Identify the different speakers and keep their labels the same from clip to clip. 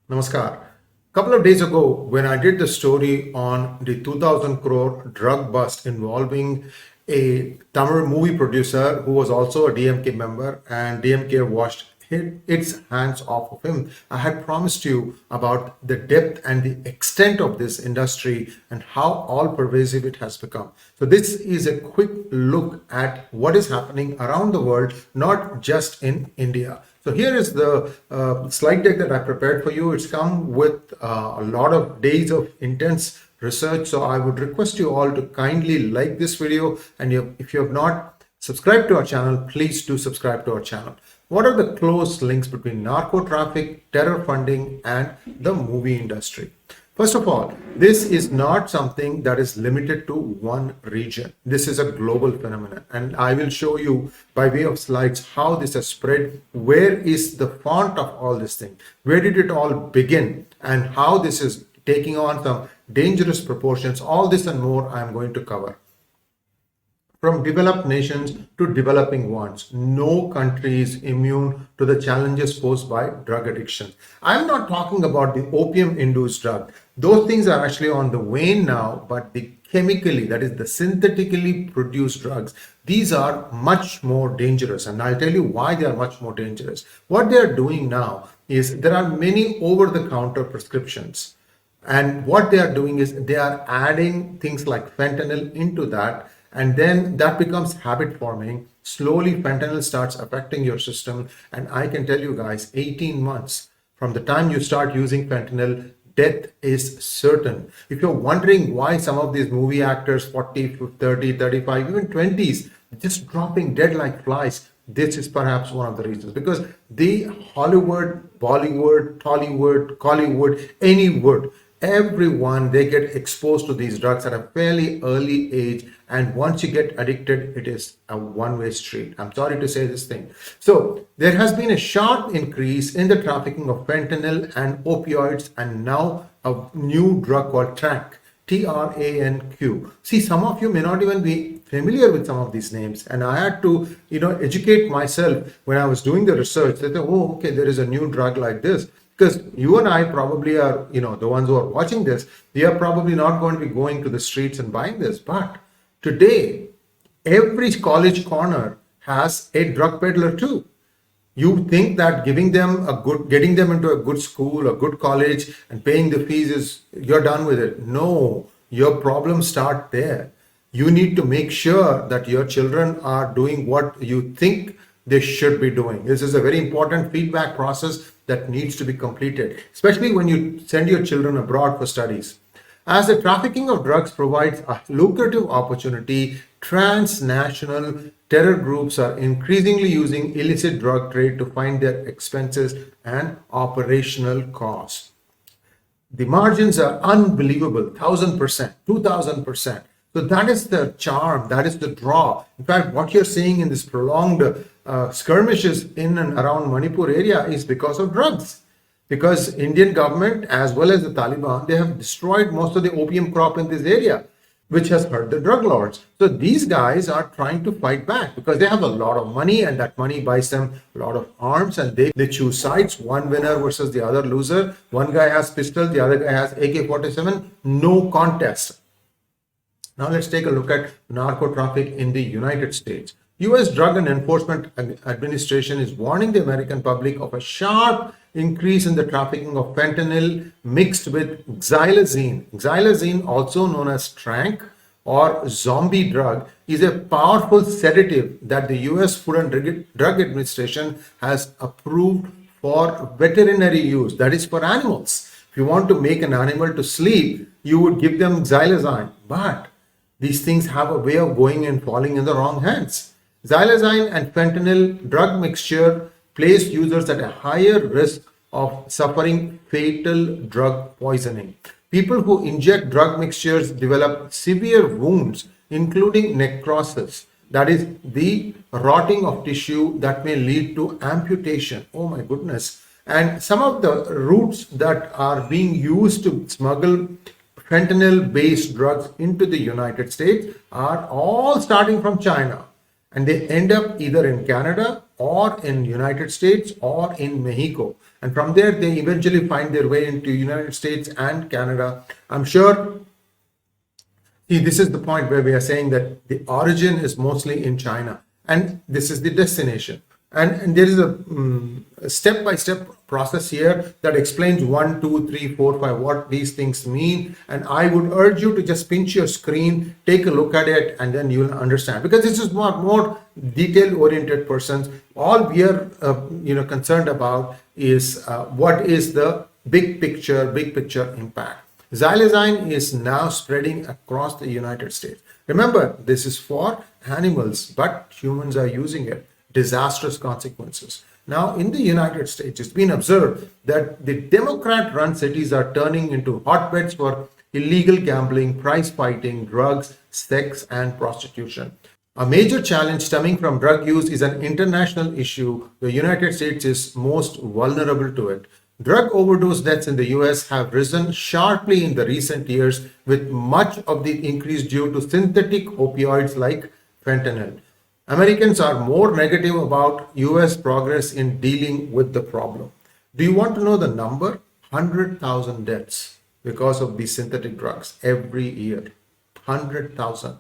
Speaker 1: Namaskar. Couple of days ago, when I did the story on the 2000 crore drug bust involving a Tamil movie producer who was also a DMK member, and DMK washed its hands off of him, I had promised you about the depth and the extent of this industry and how all pervasive it has become. So this is a quick look at what is happening around the world, not just in India. So here is the slide deck that I prepared for you. It's come with a lot of days of intense research. So I would request you all to kindly like this video. And if you have not subscribed to our channel, please do subscribe to our channel. What are the close links between narco traffic, terror funding, and the movie industry? First of all, this is not something that is limited to one region. This is a global phenomenon. And I will show you by way of slides how this has spread. Where is the font of all this thing? Where did it all begin? And how this is taking on some dangerous proportions. All this and more I am going to cover. From developed nations to developing ones, no country is immune to the challenges posed by drug addiction. I'm not talking about the opium-induced drug. Those things are actually on the wane now, but the chemically, that is the synthetically produced drugs, these are much more dangerous. And I'll tell you why they are much more dangerous. What they are doing now is there are many over-the-counter prescriptions. And what they are doing is they are adding things like fentanyl into that. And then that becomes habit forming. Slowly, fentanyl starts affecting your system. And I can tell you guys, 18 months from the time you start using fentanyl, death is certain. If you're wondering why some of these movie actors, 40, 30, 35, even 20s, just dropping dead like flies, this is perhaps one of the reasons. Because the Hollywood, Bollywood, Tollywood, Collywood, any wood, everyone, they get exposed to these drugs at a fairly early age, and once you get addicted, it is a one-way street. I'm sorry to say this thing. So there has been a sharp increase in the trafficking of fentanyl and opioids, and now a new drug called TRANQ, TRANQ. See, some of you may not even be familiar with some of these names, and I had to educate myself when I was doing the research that, oh, okay, there is a new drug like this. Because you and I probably are, the ones who are watching this, we are probably not going to be going to the streets and buying this. But today, every college corner has a drug peddler too. You think that getting them into a good school, a good college, and paying the fees is, you're done with it. No, your problems start there. You need to make sure that your children are doing what you think they should be doing. This is a very important feedback process that needs to be completed, especially when you send your children abroad for studies. As the trafficking of drugs provides a lucrative opportunity, transnational terror groups are increasingly using illicit drug trade to fund their expenses and operational costs. The margins are unbelievable, 1,000%, 2,000%. So that is the charm, that is the draw. In fact, what you're seeing in this prolonged skirmishes in and around Manipur area is because of drugs. Because Indian government as well as the Taliban, they have destroyed most of the opium crop in this area, which has hurt the drug lords. So these guys are trying to fight back because they have a lot of money, and that money buys them a lot of arms, and they choose sides, one winner versus the other loser. One guy has pistol, the other guy has AK-47, no contest. Now let's take a look at narco traffic in the United States. U.S. Drug and Enforcement Administration is warning the American public of a sharp increase in the trafficking of fentanyl mixed with xylazine. Xylazine, also known as TRANQ or zombie drug, is a powerful sedative that the U.S. Food and Drug Administration has approved for veterinary use, that is for animals. If you want to make an animal to sleep, you would give them xylazine, but these things have a way of going and falling in the wrong hands. Xylazine and fentanyl drug mixture place users at a higher risk of suffering fatal drug poisoning. People who inject drug mixtures develop severe wounds, including necrosis, that is the rotting of tissue that may lead to amputation. Oh my goodness. And some of the routes that are being used to smuggle fentanyl-based drugs into the United States are all starting from China, and they end up either in Canada or in United States or in Mexico. And from there, they eventually find their way into United States and Canada. I'm sure. See, this is the point where we are saying that the origin is mostly in China, and this is the destination. And there is a step-by-step process here that explains 1, 2, 3, 4, 5, what these things mean. And I would urge you to just pinch your screen, take a look at it, and then you'll understand. Because this is more detail-oriented persons. All we are, concerned about is what is the big picture impact. Xylazine is now spreading across the United States. Remember, this is for animals, but humans are using it. Disastrous consequences. Now, in the United States, it's been observed that the Democrat-run cities are turning into hotbeds for illegal gambling, prize fighting, drugs, sex, and prostitution. A major challenge stemming from drug use is an international issue. The United States is most vulnerable to it. Drug overdose deaths in the US have risen sharply in the recent years, with much of the increase due to synthetic opioids like fentanyl. Americans are more negative about US progress in dealing with the problem. Do you want to know the number? 100,000 deaths because of these synthetic drugs every year. 100,000.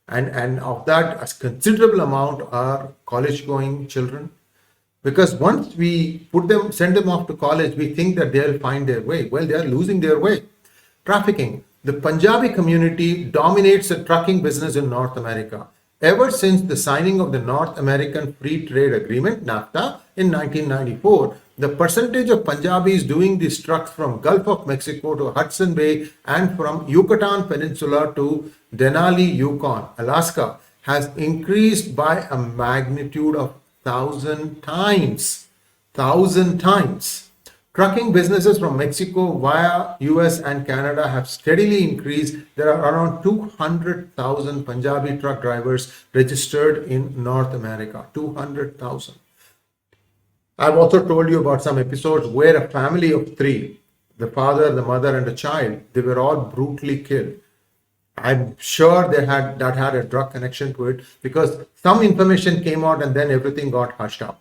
Speaker 1: And of that, a considerable amount are college-going children. Because once we send them off to college, we think that they'll find their way. Well, they're losing their way. Trafficking. The Punjabi community dominates the trucking business in North America. Ever since the signing of the North American Free Trade Agreement, NAFTA, in 1994, the percentage of Punjabis doing these trucks from Gulf of Mexico to Hudson Bay and from Yucatan Peninsula to Denali, Yukon, Alaska, has increased by a magnitude of 1,000 times. 1,000 times. Trucking businesses from Mexico via US and Canada have steadily increased. There are around 200,000 Punjabi truck drivers registered in North America. 200,000. I've also told you about some episodes where a family of 3, the father, the mother, and a child, they were all brutally killed. I'm sure that had a drug connection to it, because some information came out and then everything got hushed up.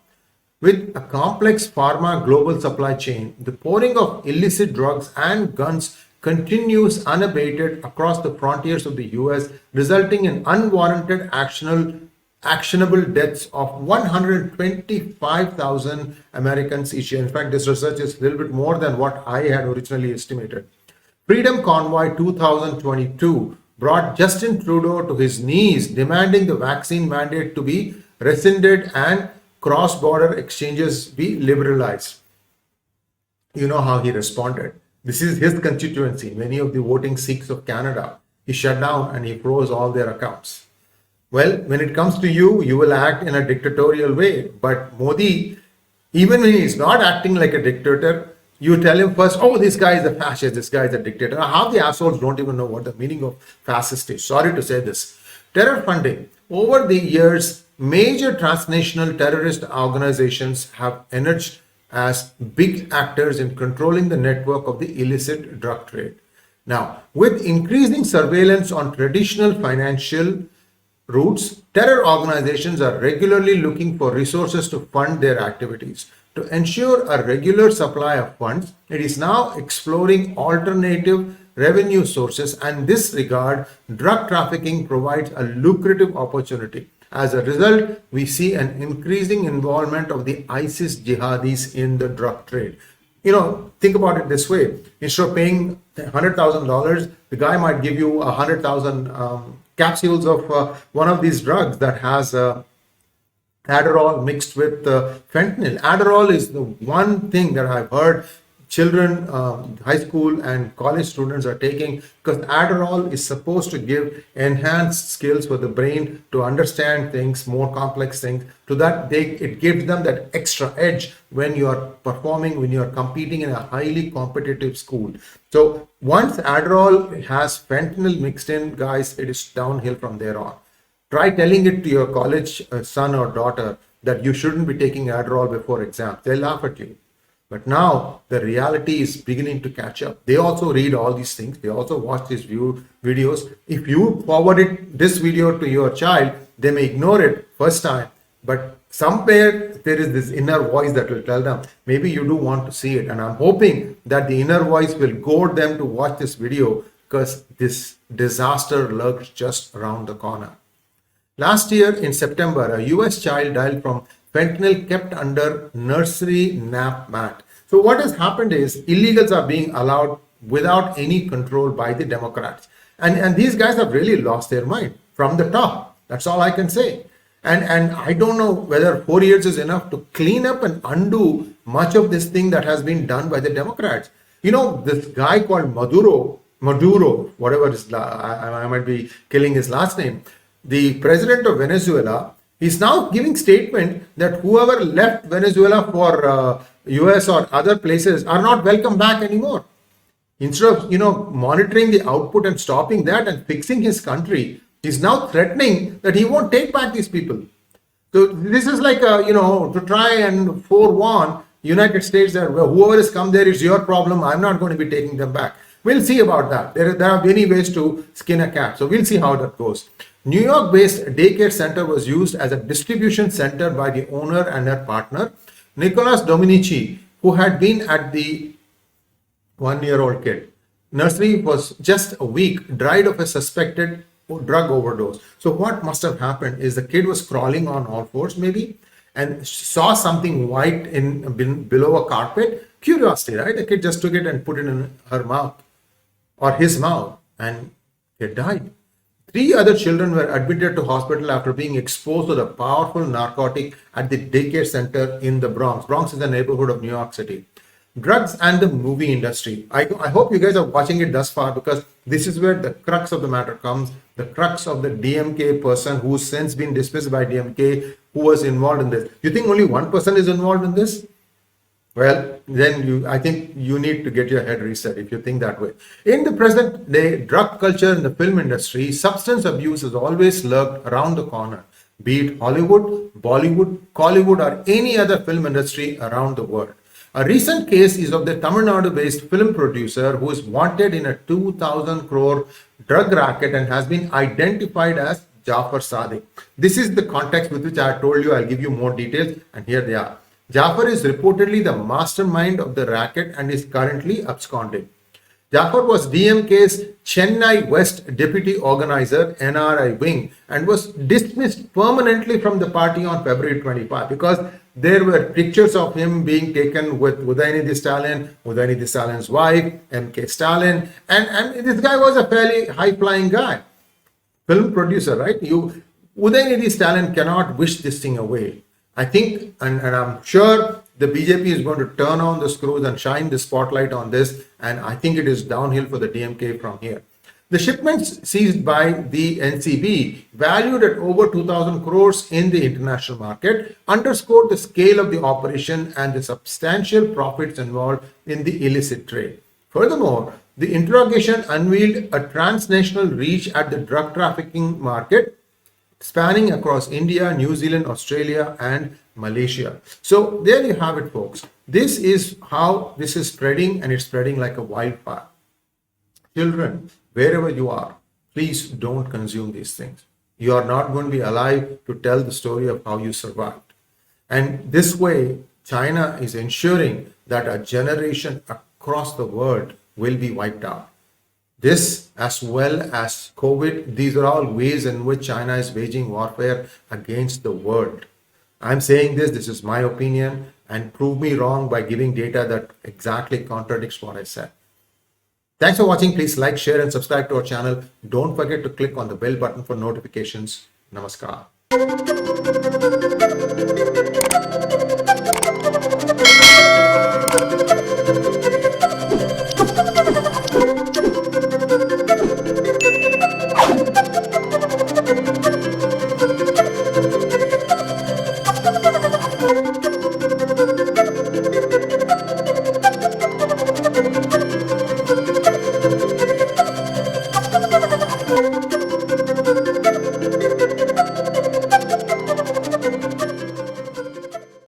Speaker 1: With a complex pharma global supply chain, the pouring of illicit drugs and guns continues unabated across the frontiers of the US, resulting in unwarranted actionable deaths of 125,000 Americans each year. In fact, this research is a little bit more than what I had originally estimated. Freedom Convoy 2022 brought Justin Trudeau to his knees, demanding the vaccine mandate to be rescinded and cross-border exchanges be liberalized. You know how he responded. This is his constituency, many of the voting Sikhs of Canada. He shut down and he froze all their accounts. Well, when it comes to you, you will act in a dictatorial way. But Modi, even when he's not acting like a dictator, you tell him first, oh, this guy is a fascist, this guy is a dictator. Half the assholes don't even know what the meaning of fascist is. Sorry to say this. Terror funding. Over the years, major transnational terrorist organizations have emerged as big actors in controlling the network of the illicit drug trade. Now, with increasing surveillance on traditional financial routes, terror organizations are regularly looking for resources to fund their activities. To ensure a regular supply of funds, it is now exploring alternative revenue sources, and in this regard, drug trafficking provides a lucrative opportunity. As a result, we see an increasing involvement of the ISIS jihadis in the drug trade. Think about it this way. Instead of paying $100,000, the guy might give you 100,000 capsules of one of these drugs that has Adderall mixed with fentanyl. Adderall is the one thing that I've heard children, high school and college students are taking, because Adderall is supposed to give enhanced skills for the brain to understand things, more complex things, so that it gives them that extra edge when you are performing, when you are competing in a highly competitive school. So once Adderall has fentanyl mixed in, guys, it is downhill from there on. Try telling it to your college son or daughter that you shouldn't be taking Adderall before exams. They'll laugh at you. But now the reality is beginning to catch up. They also read all these things. They also watch these videos. If you forwarded this video to your child, they may ignore it first time, but somewhere there is this inner voice that will tell them, maybe you do want to see it. And I'm hoping that the inner voice will goad them to watch this video, because this disaster lurks just around the corner. Last year in September, a US child died from fentanyl kept under nursery nap mat. So what has happened is illegals are being allowed without any control by the Democrats. And these guys have really lost their mind from the top. That's all I can say. And I don't know whether 4 years is enough to clean up and undo much of this thing that has been done by the Democrats. You know, this guy called Maduro, whatever his, I might be killing his last name, the president of Venezuela, is now giving statement that whoever left Venezuela for US or other places are not welcome back anymore. Instead of, monitoring the output and stopping that and fixing his country, he's now threatening that he won't take back these people. So this is like, to try and forewarn United States that whoever has come there is your problem. I'm not going to be taking them back. We'll see about that. There are many ways to skin a cat. So we'll see how that goes. New York-based daycare center was used as a distribution center by the owner and her partner, Nicholas Dominici, who had been at the 1-year-old kid. Nursery was just a week, died of a suspected drug overdose. So what must have happened is the kid was crawling on all fours maybe and saw something white below a carpet. Curiosity, right? The kid just took it and put it in her mouth or his mouth, and it died. 3 other children were admitted to hospital after being exposed to the powerful narcotic at the daycare center in the Bronx. Bronx is a neighborhood of New York City. Drugs and the movie industry. I hope you guys are watching it thus far, because this is where the crux of the matter comes. The crux of the DMK person who's since been dismissed by DMK, who was involved in this. You think only one person is involved in this? Well, then I think you need to get your head reset if you think that way. In the present day drug culture in the film industry, substance abuse has always lurked around the corner, be it Hollywood, Bollywood, Collywood, or any other film industry around the world. A recent case is of the Tamil Nadu-based film producer who is wanted in a 2,000 crore drug racket and has been identified as 𝗣𝗲𝗍𝗍𝗍𝗍. This is the context with which I told you I'll give you more details, and here they are. 𝗣𝗲𝗍𝗍 is reportedly the mastermind of the racket and is currently absconding. 𝗣𝗲𝗍𝗍𝗍 was DMK's Chennai West deputy organizer, NRI wing, and was dismissed permanently from the party on February 25 because there were pictures of him being taken with �udayanithi Stalin's wife, MK Stalin, and this guy was a fairly high-flying guy, film producer, right? �udayanithi Stalin cannot wish this thing away. I think, and I'm sure the BJP is going to turn on the screws and shine the spotlight on this, and I think it is downhill for the DMK from here. The shipments seized by the NCB, valued at over 2,000 crores in the international market, underscored the scale of the operation and the substantial profits involved in the illicit trade. Furthermore, the interrogation unveiled a transnational reach at the drug trafficking market, spanning across India, New Zealand, Australia, and Malaysia. So there you have it, folks. This is how this is spreading, and it's spreading like a wildfire. Children, wherever you are, please don't consume these things. You are not going to be alive to tell the story of how you survived. And this way, China is ensuring that a generation across the world will be wiped out. This, as well as COVID, these are all ways in which China is waging warfare against the world. I'm saying this is my opinion, and prove me wrong by giving data that exactly contradicts what I said. Thanks for watching. Please like, share, and subscribe to our channel. Don't forget to click on the bell button for notifications. Namaskar.